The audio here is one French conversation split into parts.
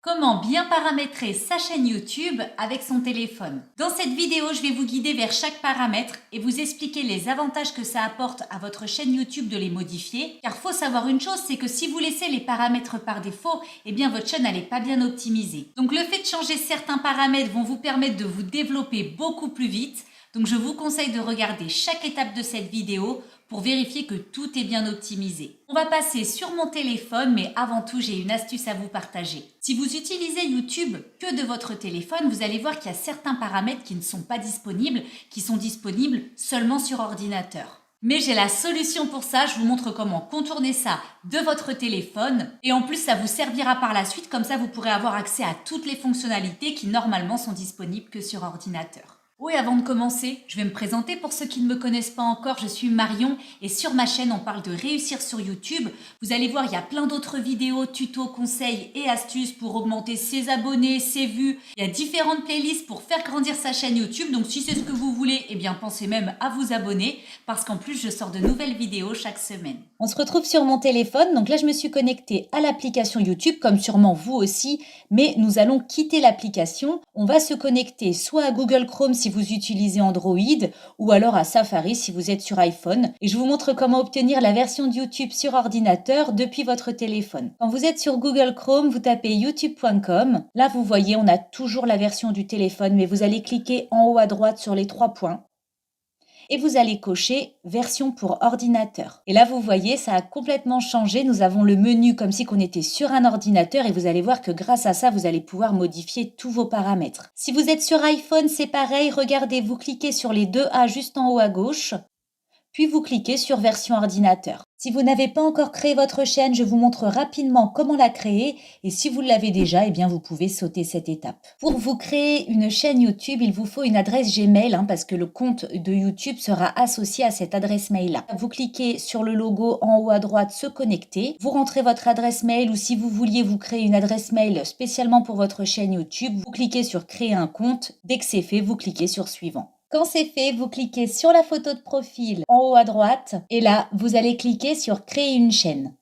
Comment bien paramétrer sa chaîne YouTube avec son téléphone. Dans cette vidéo, je vais vous guider vers chaque paramètre et vous expliquer les avantages que ça apporte à votre chaîne YouTube de les modifier. Car faut savoir une chose, c'est que si vous laissez les paramètres par défaut, eh bien votre chaîne n'est pas bien optimisée. Donc le fait de changer certains paramètres vont vous permettre de vous développer beaucoup plus vite. Donc je vous conseille de regarder chaque étape de cette vidéo pour vérifier que tout est bien optimisé. On va passer sur mon téléphone, mais avant tout, j'ai une astuce à vous partager. Si vous utilisez YouTube que de votre téléphone, vous allez voir qu'il y a certains paramètres qui ne sont pas disponibles, qui sont disponibles seulement sur ordinateur. Mais j'ai la solution pour ça, je vous montre comment contourner ça de votre téléphone et en plus ça vous servira par la suite, comme ça vous pourrez avoir accès à toutes les fonctionnalités qui normalement sont disponibles que sur ordinateur. Oui, avant de commencer, je vais me présenter pour ceux qui ne me connaissent pas encore. Je suis Marion et sur ma chaîne, on parle de réussir sur YouTube. Vous allez voir, il y a plein d'autres vidéos, tutos, conseils et astuces pour augmenter ses abonnés, ses vues. Il y a différentes playlists pour faire grandir sa chaîne YouTube. Donc si c'est ce que vous voulez, eh bien pensez même à vous abonner parce qu'en plus, je sors de nouvelles vidéos chaque semaine. On se retrouve sur mon téléphone. Donc là, je me suis connectée à l'application YouTube, comme sûrement vous aussi. Mais nous allons quitter l'application. On va se connecter soit à Google Chrome si vous utilisez Android ou alors à Safari si vous êtes sur iPhone. Et je vous montre comment obtenir la version de YouTube sur ordinateur depuis votre téléphone. Quand vous êtes sur Google Chrome, vous tapez youtube.com. Là, vous voyez, on a toujours la version du téléphone, mais vous allez cliquer en haut à droite sur les 3 points. Et vous allez cocher version pour ordinateur. Et là, vous voyez, ça a complètement changé. Nous avons le menu comme si on était sur un ordinateur et vous allez voir que grâce à ça, vous allez pouvoir modifier tous vos paramètres. Si vous êtes sur iPhone, c'est pareil. Regardez, vous cliquez sur les 2 A juste en haut à gauche. Puis vous cliquez sur version ordinateur. Si vous n'avez pas encore créé votre chaîne, je vous montre rapidement comment la créer et si vous l'avez déjà, eh bien vous pouvez sauter cette étape. Pour vous créer une chaîne YouTube, il vous faut une adresse Gmail parce que le compte de YouTube sera associé à cette adresse mail-là. Vous cliquez sur le logo en haut à droite se connecter, vous rentrez votre adresse mail ou si vous vouliez vous créer une adresse mail spécialement pour votre chaîne YouTube, vous cliquez sur créer un compte. Dès que c'est fait, vous cliquez sur suivant. Quand c'est fait, vous cliquez sur la photo de profil en haut à droite et là, vous allez cliquer sur créer une chaîne.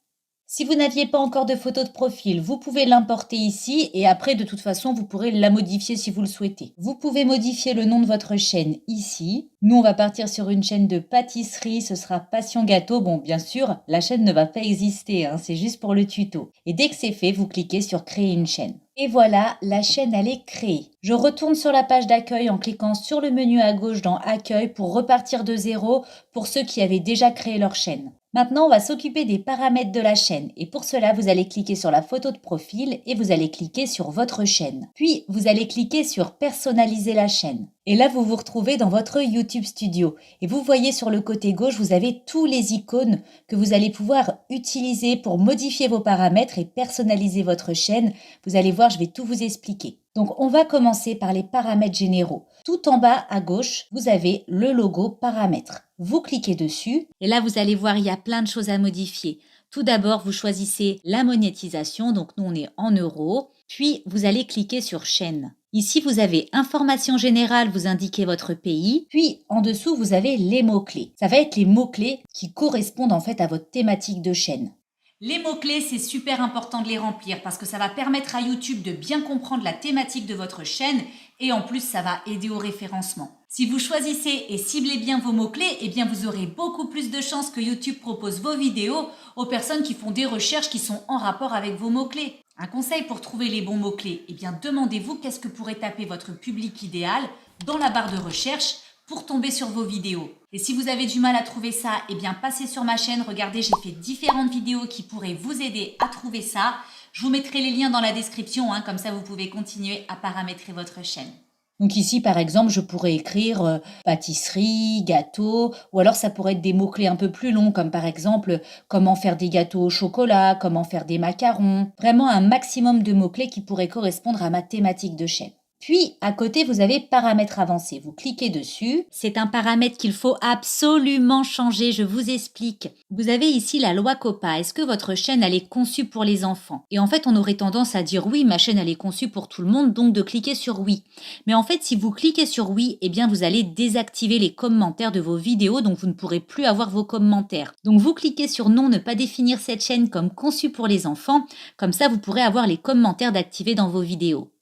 Si vous n'aviez pas encore de photo de profil, vous pouvez l'importer ici et après, de toute façon, vous pourrez la modifier si vous le souhaitez. Vous pouvez modifier le nom de votre chaîne ici. Nous, on va partir sur une chaîne de pâtisserie, ce sera Passion Gâteau. Bon, bien sûr, la chaîne ne va pas exister, c'est juste pour le tuto. Et dès que c'est fait, vous cliquez sur créer une chaîne. Et voilà, la chaîne, elle est créée. Je retourne sur la page d'accueil en cliquant sur le menu à gauche dans Accueil pour repartir de zéro pour ceux qui avaient déjà créé leur chaîne. Maintenant, on va s'occuper des paramètres de la chaîne et pour cela, vous allez cliquer sur la photo de profil et vous allez cliquer sur votre chaîne. Puis, vous allez cliquer sur Personnaliser la chaîne. Et là, vous vous retrouvez dans votre YouTube Studio. Et vous voyez sur le côté gauche, vous avez tous les icônes que vous allez pouvoir utiliser pour modifier vos paramètres et personnaliser votre chaîne. Vous allez voir, je vais tout vous expliquer. Donc, on va commencer par les paramètres généraux. Tout en bas à gauche, vous avez le logo paramètres. Vous cliquez dessus et là, vous allez voir, il y a plein de choses à modifier. Tout d'abord, vous choisissez la monétisation. Donc, nous, on est en euros. Puis, vous allez cliquer sur chaîne. Ici, vous avez information générale, vous indiquez votre pays. Puis, en dessous, vous avez les mots-clés. Ça va être les mots-clés qui correspondent en fait à votre thématique de chaîne. Les mots-clés, c'est super important de les remplir parce que ça va permettre à YouTube de bien comprendre la thématique de votre chaîne et en plus, ça va aider au référencement. Si vous choisissez et ciblez bien vos mots-clés, eh bien vous aurez beaucoup plus de chances que YouTube propose vos vidéos aux personnes qui font des recherches qui sont en rapport avec vos mots-clés. Un conseil pour trouver les bons mots-clés, eh bien demandez-vous qu'est-ce que pourrait taper votre public idéal dans la barre de recherche pour tomber sur vos vidéos. Et si vous avez du mal à trouver ça, eh bien passez sur ma chaîne, regardez, j'ai fait différentes vidéos qui pourraient vous aider à trouver ça. Je vous mettrai les liens dans la description, comme ça vous pouvez continuer à paramétrer votre chaîne. Donc ici, par exemple, je pourrais écrire pâtisserie, gâteau, ou alors ça pourrait être des mots-clés un peu plus longs, comme par exemple comment faire des gâteaux au chocolat, comment faire des macarons. Vraiment un maximum de mots-clés qui pourraient correspondre à ma thématique de chaîne. Puis, à côté, vous avez paramètres avancés. Vous cliquez dessus. C'est un paramètre qu'il faut absolument changer. Je vous explique. Vous avez ici la loi COPPA. Est-ce que votre chaîne, elle est conçue pour les enfants? Et en fait, on aurait tendance à dire oui, ma chaîne, elle est conçue pour tout le monde, donc de cliquer sur oui. Mais en fait, si vous cliquez sur oui, eh bien, vous allez désactiver les commentaires de vos vidéos, donc vous ne pourrez plus avoir vos commentaires. Donc, vous cliquez sur non, ne pas définir cette chaîne comme conçue pour les enfants. Comme ça, vous pourrez avoir les commentaires d'activer dans vos vidéos.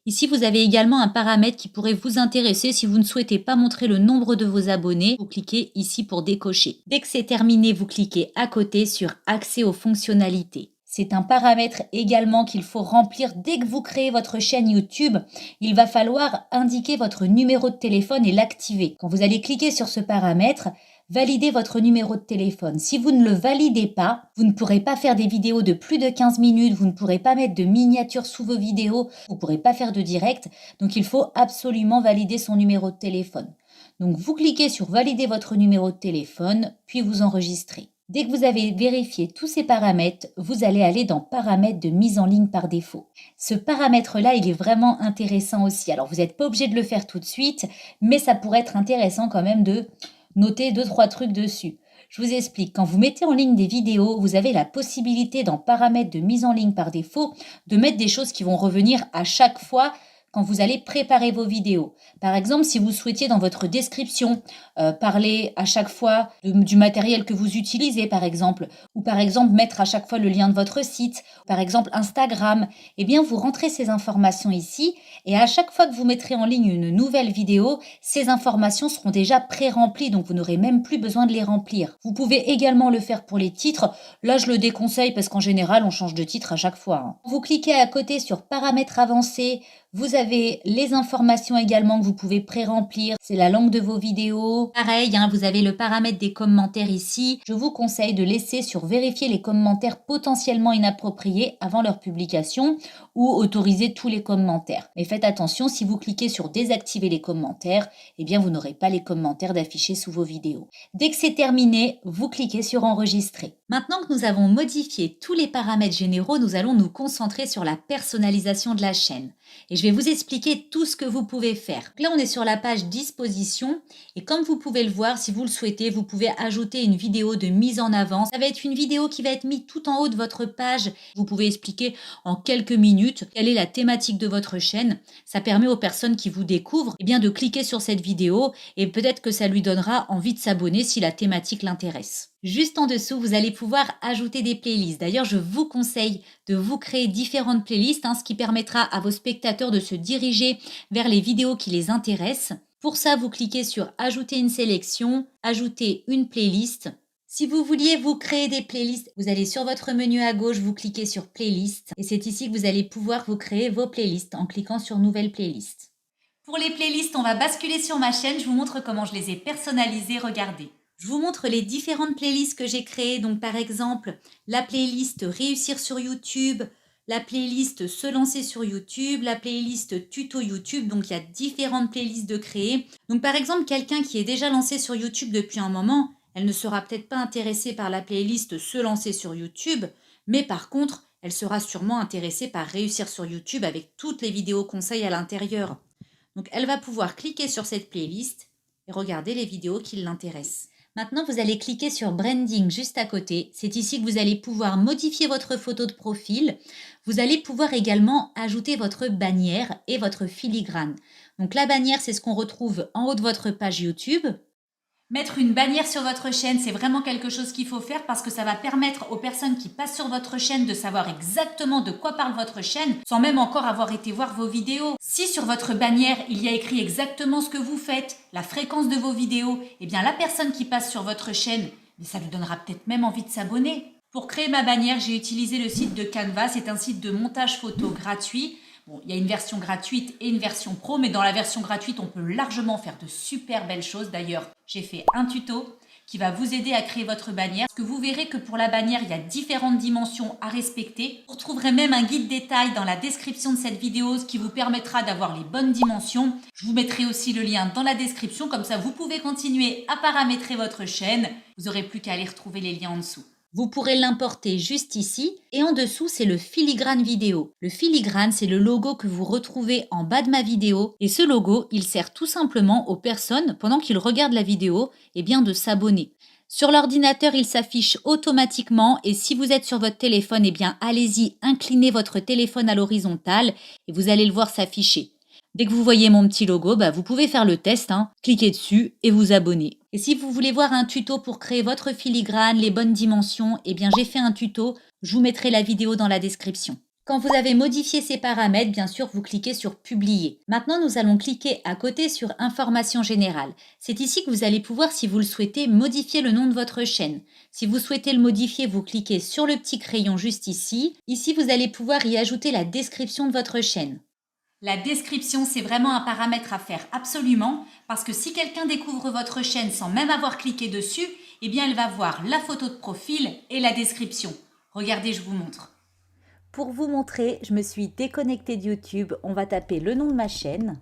Ici, vous avez également un paramètre qui pourrait vous intéresser si vous ne souhaitez pas montrer le nombre de vos abonnés. Vous cliquez ici pour décocher. Dès que c'est terminé, vous cliquez à côté sur Accès aux fonctionnalités. C'est un paramètre également qu'il faut remplir dès que vous créez votre chaîne YouTube. Il va falloir indiquer votre numéro de téléphone et l'activer. Quand vous allez cliquer sur ce paramètre, validez votre numéro de téléphone. Si vous ne le validez pas, vous ne pourrez pas faire des vidéos de plus de 15 minutes, vous ne pourrez pas mettre de miniatures sous vos vidéos, vous ne pourrez pas faire de direct. Donc il faut absolument valider son numéro de téléphone. Donc vous cliquez sur valider votre numéro de téléphone, puis vous enregistrez. Dès que vous avez vérifié tous ces paramètres, vous allez aller dans paramètres de mise en ligne par défaut. Ce paramètre-là, il est vraiment intéressant aussi. Alors vous n'êtes pas obligé de le faire tout de suite, mais ça pourrait être intéressant quand même de noter 2-3 trucs dessus. Je vous explique, quand vous mettez en ligne des vidéos, vous avez la possibilité dans paramètres de mise en ligne par défaut de mettre des choses qui vont revenir à chaque fois quand vous allez préparer vos vidéos. Par exemple, si vous souhaitiez dans votre description parler à chaque fois du matériel que vous utilisez, par exemple, ou par exemple mettre à chaque fois le lien de votre site, par exemple Instagram, eh bien vous rentrez ces informations ici et à chaque fois que vous mettrez en ligne une nouvelle vidéo, ces informations seront déjà pré-remplies, donc vous n'aurez même plus besoin de les remplir. Vous pouvez également le faire pour les titres. Là, je le déconseille parce qu'en général, on change de titre à chaque fois. Vous cliquez à côté sur paramètres avancés. Vous avez les informations également que vous pouvez pré-remplir. C'est la langue de vos vidéos. Pareil, vous avez le paramètre des commentaires ici. Je vous conseille de laisser sur vérifier les commentaires potentiellement inappropriés avant leur publication ou autoriser tous les commentaires. Mais faites attention, si vous cliquez sur désactiver les commentaires, eh bien vous n'aurez pas les commentaires d'afficher sous vos vidéos. Dès que c'est terminé, vous cliquez sur enregistrer. Maintenant que nous avons modifié tous les paramètres généraux, nous allons nous concentrer sur la personnalisation de la chaîne. Et je vais vous expliquer tout ce que vous pouvez faire. Là, on est sur la page disposition et comme vous pouvez le voir, si vous le souhaitez, vous pouvez ajouter une vidéo de mise en avant. Ça va être une vidéo qui va être mise tout en haut de votre page. Vous pouvez expliquer en quelques minutes quelle est la thématique de votre chaîne. Ça permet aux personnes qui vous découvrent de cliquer sur cette vidéo et peut-être que ça lui donnera envie de s'abonner si la thématique l'intéresse. Juste en dessous, vous allez pouvoir ajouter des playlists. D'ailleurs, je vous conseille de vous créer différentes playlists, ce qui permettra à vos spectateurs de se diriger vers les vidéos qui les intéressent. Pour ça, vous cliquez sur « Ajouter une sélection »,« Ajouter une playlist ». Si vous vouliez vous créer des playlists, vous allez sur votre menu à gauche, vous cliquez sur « Playlist » et c'est ici que vous allez pouvoir vous créer vos playlists en cliquant sur « Nouvelle playlist ». Pour les playlists, on va basculer sur ma chaîne. Je vous montre comment je les ai personnalisées. Regardez. Je vous montre les différentes playlists que j'ai créées. Donc par exemple, la playlist Réussir sur YouTube, la playlist Se lancer sur YouTube, la playlist Tuto YouTube. Donc il y a différentes playlists de créer. Donc par exemple, quelqu'un qui est déjà lancé sur YouTube depuis un moment, elle ne sera peut-être pas intéressée par la playlist Se lancer sur YouTube, mais par contre, elle sera sûrement intéressée par Réussir sur YouTube avec toutes les vidéos conseils à l'intérieur. Donc elle va pouvoir cliquer sur cette playlist et regarder les vidéos qui l'intéressent. Maintenant, vous allez cliquer sur Branding juste à côté. C'est ici que vous allez pouvoir modifier votre photo de profil. Vous allez pouvoir également ajouter votre bannière et votre filigrane. Donc la bannière, c'est ce qu'on retrouve en haut de votre page YouTube. Mettre une bannière sur votre chaîne, c'est vraiment quelque chose qu'il faut faire parce que ça va permettre aux personnes qui passent sur votre chaîne de savoir exactement de quoi parle votre chaîne sans même encore avoir été voir vos vidéos. Si sur votre bannière, il y a écrit exactement ce que vous faites, la fréquence de vos vidéos, eh bien la personne qui passe sur votre chaîne, ça lui donnera peut-être même envie de s'abonner. Pour créer ma bannière, j'ai utilisé le site de Canva. C'est un site de montage photo gratuit. Bon, il y a une version gratuite et une version pro, mais dans la version gratuite, on peut largement faire de super belles choses. D'ailleurs, j'ai fait un tuto qui va vous aider à créer votre bannière. Parce que vous verrez que pour la bannière, il y a différentes dimensions à respecter. Vous retrouverez même un guide détail dans la description de cette vidéo, ce qui vous permettra d'avoir les bonnes dimensions. Je vous mettrai aussi le lien dans la description, comme ça vous pouvez continuer à paramétrer votre chaîne. Vous n'aurez plus qu'à aller retrouver les liens en dessous. Vous pourrez l'importer juste ici et en dessous, c'est le filigrane vidéo. Le filigrane, c'est le logo que vous retrouvez en bas de ma vidéo et ce logo, il sert tout simplement aux personnes, pendant qu'ils regardent la vidéo, de s'abonner. Sur l'ordinateur, il s'affiche automatiquement et si vous êtes sur votre téléphone, allez-y, inclinez votre téléphone à l'horizontale et vous allez le voir s'afficher. Dès que vous voyez mon petit logo, vous pouvez faire le test, cliquez dessus et vous abonner. Et si vous voulez voir un tuto pour créer votre filigrane, les bonnes dimensions, j'ai fait un tuto, je vous mettrai la vidéo dans la description. Quand vous avez modifié ces paramètres, bien sûr, vous cliquez sur Publier. Maintenant, nous allons cliquer à côté sur Information générale. C'est ici que vous allez pouvoir, si vous le souhaitez, modifier le nom de votre chaîne. Si vous souhaitez le modifier, vous cliquez sur le petit crayon juste ici. Ici, vous allez pouvoir y ajouter la description de votre chaîne. La description, c'est vraiment un paramètre à faire absolument parce que si quelqu'un découvre votre chaîne sans même avoir cliqué dessus, elle va voir la photo de profil et la description. Regardez, je vous montre. Pour vous montrer, je me suis déconnectée de YouTube. On va taper le nom de ma chaîne.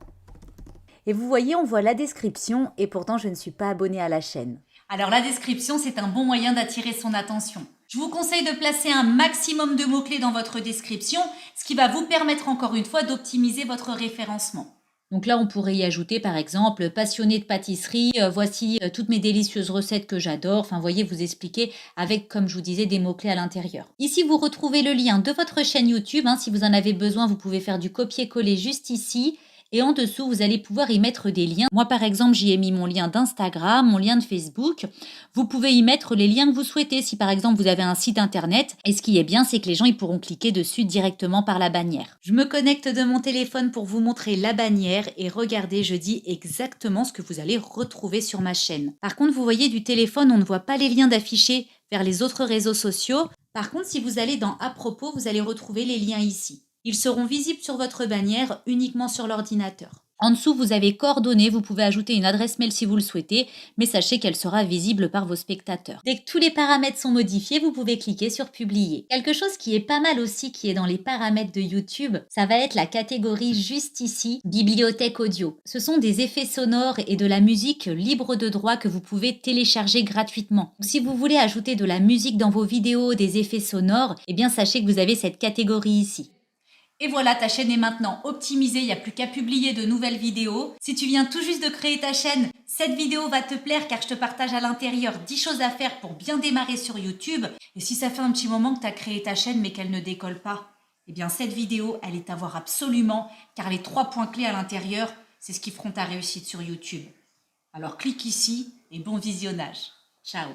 Et vous voyez, on voit la description et pourtant, je ne suis pas abonnée à la chaîne. Alors la description, c'est un bon moyen d'attirer son attention. Je vous conseille de placer un maximum de mots-clés dans votre description, ce qui va vous permettre encore une fois d'optimiser votre référencement. Donc là, on pourrait y ajouter par exemple passionné de pâtisserie, voici toutes mes délicieuses recettes que j'adore. Enfin, voyez, vous expliquer avec, comme je vous disais, des mots-clés à l'intérieur. Ici, vous retrouvez le lien de votre chaîne YouTube. Si vous en avez besoin, vous pouvez faire du copier-coller juste ici. Et en dessous, vous allez pouvoir y mettre des liens. Moi, par exemple, j'y ai mis mon lien d'Instagram, mon lien de Facebook. Vous pouvez y mettre les liens que vous souhaitez. Si par exemple, vous avez un site internet, et ce qui est bien, c'est que les gens ils pourront cliquer dessus directement par la bannière. Je me connecte de mon téléphone pour vous montrer la bannière et regardez, je dis exactement ce que vous allez retrouver sur ma chaîne. Par contre, vous voyez du téléphone, on ne voit pas les liens d'afficher vers les autres réseaux sociaux. Par contre, si vous allez dans À propos, vous allez retrouver les liens ici. Ils seront visibles sur votre bannière uniquement sur l'ordinateur. En dessous, vous avez coordonnées, vous pouvez ajouter une adresse mail si vous le souhaitez, mais sachez qu'elle sera visible par vos spectateurs. Dès que tous les paramètres sont modifiés, vous pouvez cliquer sur Publier. Quelque chose qui est pas mal aussi, qui est dans les paramètres de YouTube, ça va être la catégorie juste ici, Bibliothèque audio. Ce sont des effets sonores et de la musique libre de droit que vous pouvez télécharger gratuitement. Donc, si vous voulez ajouter de la musique dans vos vidéos, des effets sonores, sachez que vous avez cette catégorie ici. Et voilà, ta chaîne est maintenant optimisée, il n'y a plus qu'à publier de nouvelles vidéos. Si tu viens tout juste de créer ta chaîne, cette vidéo va te plaire car je te partage à l'intérieur 10 choses à faire pour bien démarrer sur YouTube. Et si ça fait un petit moment que tu as créé ta chaîne mais qu'elle ne décolle pas, cette vidéo, elle est à voir absolument car les 3 points clés à l'intérieur, c'est ce qui feront ta réussite sur YouTube. Alors clique ici et bon visionnage. Ciao.